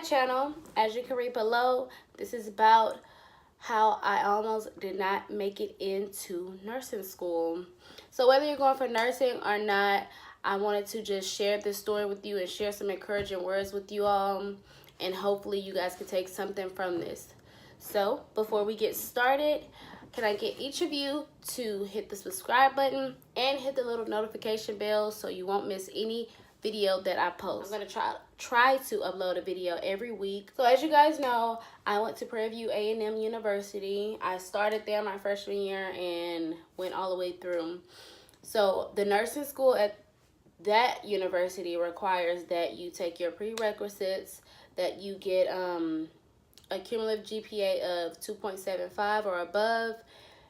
channel. As you can read below, this is about how I almost did not make it into nursing school. So whether you're going for nursing or not, I wanted to just share this story with you and share some encouraging words with you all, and hopefully you guys can take something from this. So before we get started, can I get each of you to hit the subscribe button and hit the little notification bell so you won't miss any video that I post. I'm gonna try to upload a video every week. So as you guys know, I went to Prairie View A&M University. I started there my freshman year and went all the way through. So the nursing school at that university requires that you take your prerequisites, that you get a cumulative GPA of 2.75 or above,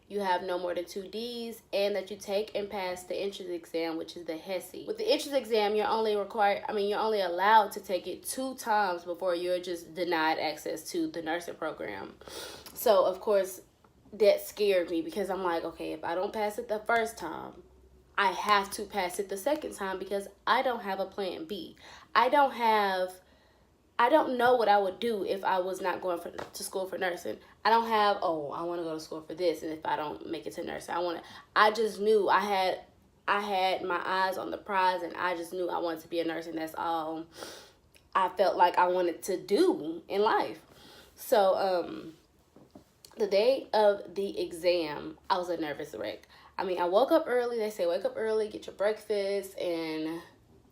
you have no more than 2 Ds, and that you take and pass the entrance exam, which is the HESI. With the entrance exam, you're only allowed to take it 2 times before you're just denied access to the nursing program. So of course that scared me, because I'm like, okay, if I don't pass it the first time, I have to pass it the second time, because I don't have a plan B. I don't know what I would do if I was not going to school for nursing. I don't have, oh, I want to go to school for this, and if I don't make it to nursing, I just knew I had my eyes on the prize, and I just knew I wanted to be a nurse, and that's all I felt like I wanted to do in life. So the day of the exam, I was a nervous wreck. I mean, I woke up early. They say wake up early, get your breakfast, and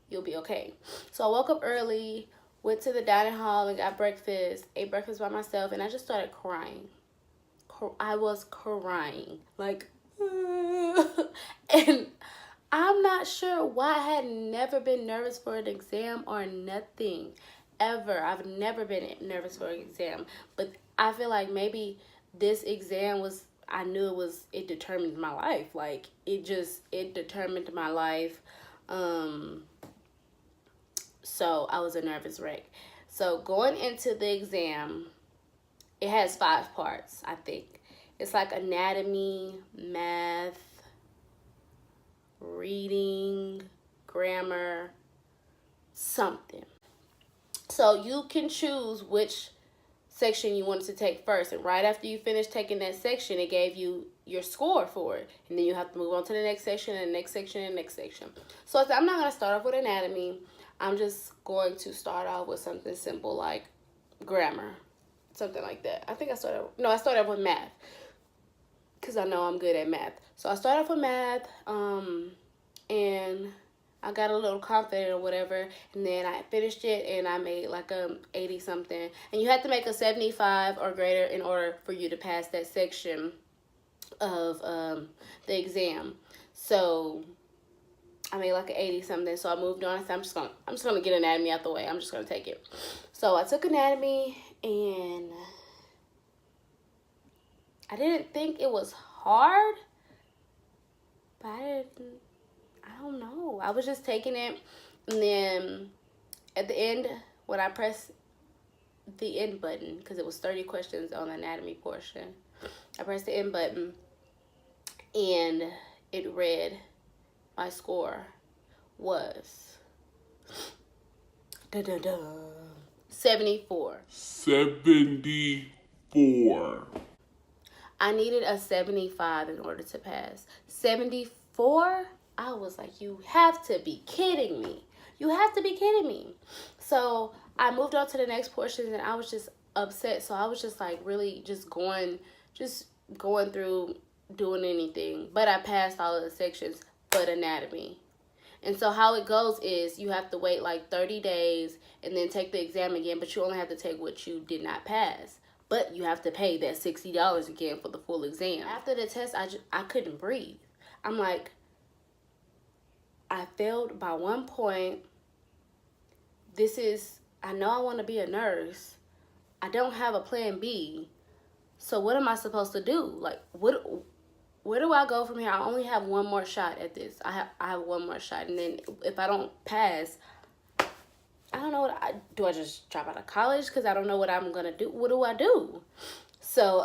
you'll be okay. So I woke up early, went to the dining hall and got breakfast, ate breakfast by myself, and I just started crying. I was crying, like, and I'm not sure why. I had never been nervous for an exam or nothing, ever. I've never been nervous for an exam, but I feel like maybe this exam was, it determined my life. Like, it determined my life. So I was a nervous wreck. So going into the exam, it has 5 parts, I think. It's like anatomy, math, reading, grammar, something. So you can choose which section you wanted to take first. And right after you finish taking that section, it gave you your score for it. And then you have to move on to the next section and the next section and the next section. So I'm not going to start off with anatomy. I'm just going to start off with something simple like grammar, something like that. I started off with math, because I know I'm good at math. So I started off with math, and I got a little confident or whatever, and then I finished it, and I made like 80 something. And you have to make a 75 or greater in order for you to pass that section of the exam. So I made like an 80 something, so I moved on. I said, I'm just gonna get anatomy out the way. I'm just gonna take it. So I took anatomy, and I didn't think it was hard, but I don't know. I was just taking it, and then at the end, when I pressed the end button, because it was 30 questions on the anatomy portion, I pressed the end button, and it read, my score was 74. 74. I needed a 75 in order to pass. 74? I was like, you have to be kidding me. You have to be kidding me. So I moved on to the next portion, and I was just upset. So I was just like really just going through doing anything. But I passed all of the sections but anatomy. And so how it goes is you have to wait like 30 days and then take the exam again, but you only have to take what you did not pass. But you have to pay that $60 again for the full exam. After the test, I couldn't breathe. I'm like, I failed by 1 point. I know I want to be a nurse. I don't have a plan B. So what am I supposed to do? Like, where do I go from here? I only have 1 more shot at this. I have 1 more shot, and then if I don't pass, I don't know do I just drop out of college? Because I don't know what I'm gonna do. What do I do? So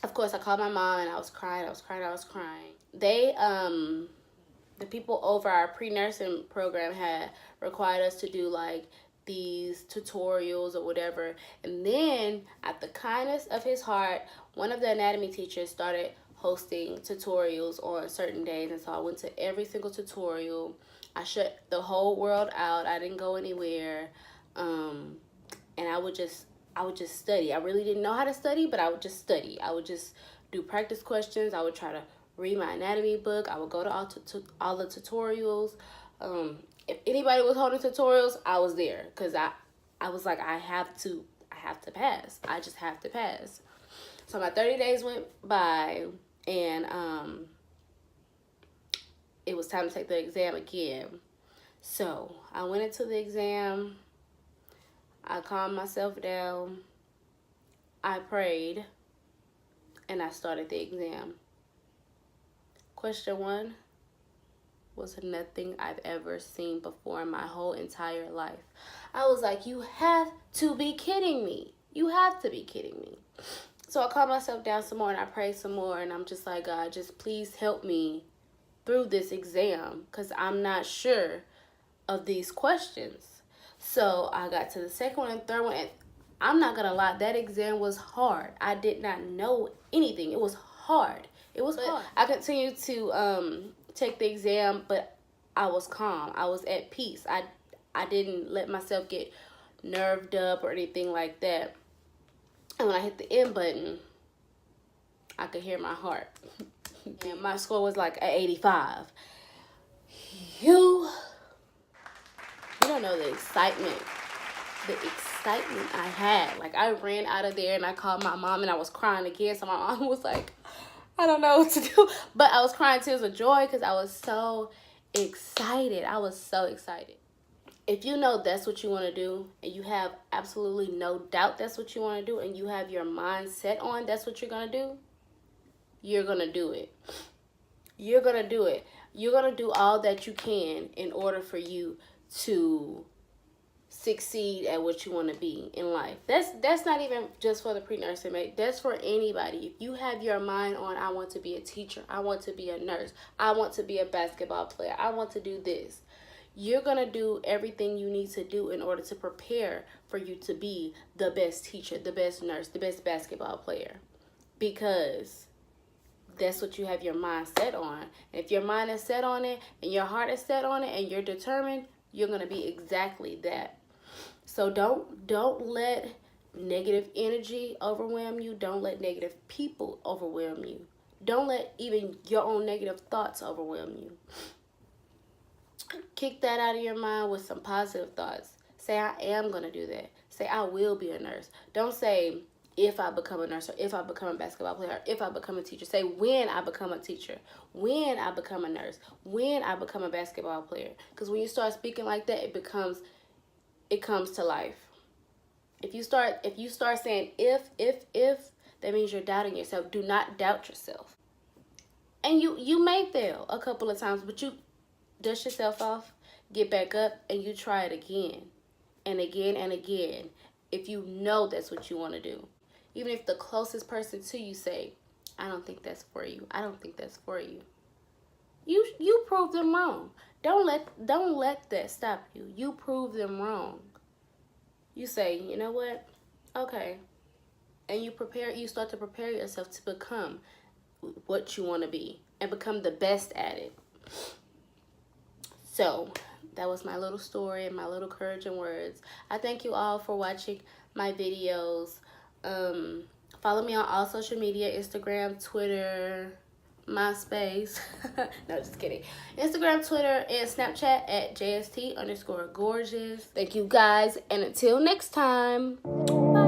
of course I called my mom, and I was crying. They the people over our pre-nursing program had required us to do like these tutorials or whatever. And then, at the kindness of his heart, one of the anatomy teachers started hosting tutorials on certain days. And so I went to every single tutorial. I shut the whole world out. I didn't go anywhere. And I would just study. I really didn't know how to study, but I would just study. I would just do practice questions. I would try to read my anatomy book. I would go to all the tutorials. If anybody was holding tutorials, I was there, because I was like, I have to pass. I just have to pass. So my 30 days went by, and it was time to take the exam again. So I went into the exam. I calmed myself down. I prayed, and I started the exam. Question 1 was nothing I've ever seen before in my whole entire life. I was like, you have to be kidding me. You have to be kidding me. So I calmed myself down some more, and I prayed some more, and I'm just like, God, just please help me through this exam, because I'm not sure of these questions. So I got to the second one and third one, and I'm not going to lie, that exam was hard. I did not know anything. It was hard. It was hard. I continued to take the exam, but I was calm. I was at peace. I didn't let myself get nerved up or anything like that. And when I hit the end button, I could hear my heart. And my score was like an 85. You don't know the excitement I had. Like, I ran out of there and I called my mom, and I was crying again. So my mom was like, I don't know what to do. But I was crying tears of joy because I was so excited. I was so excited. If you know that's what you want to do, and you have absolutely no doubt that's what you want to do, and you have your mind set on that's what you're going to do, you're going to do it. You're going to do it. You're going to do all that you can in order for you to succeed at what you want to be in life. That's not even just for the pre-nursing, mate. That's for anybody. If you have your mind on, I want to be a teacher, I want to be a nurse, I want to be a basketball player, I want to do this, you're going to do everything you need to do in order to prepare for you to be the best teacher, the best nurse, the best basketball player, because that's what you have your mind set on. And if your mind is set on it and your heart is set on it and you're determined, you're going to be exactly that. So don't let negative energy overwhelm you. Don't let negative people overwhelm you. Don't let even your own negative thoughts overwhelm you. Kick that out of your mind with some positive thoughts. Say, I am going to do that. Say, I will be a nurse. Don't say, if I become a nurse, or if I become a basketball player, or if I become a teacher. Say, when I become a teacher, when I become a nurse, when I become a basketball player. Because when you start speaking like that, it comes to life. If you start saying if, that means you're doubting yourself. Do not doubt yourself. And you may fail a couple of times, but you dust yourself off, get back up, and you try it again and again and again. If you know that's what you want to do. Even if the closest person to you say, I don't think that's for you. I don't think that's for you. You prove them wrong. Don't let that stop you. You prove them wrong. You say, you know what? Okay. And you start to prepare yourself to become what you want to be and become the best at it. So that was my little story and my little encouraging words. I thank you all for watching my videos. Follow me on all social media, Instagram, Twitter, MySpace. No, just kidding. Instagram, Twitter, and Snapchat at JST_gorgeous. Thank you guys, and until next time. Bye.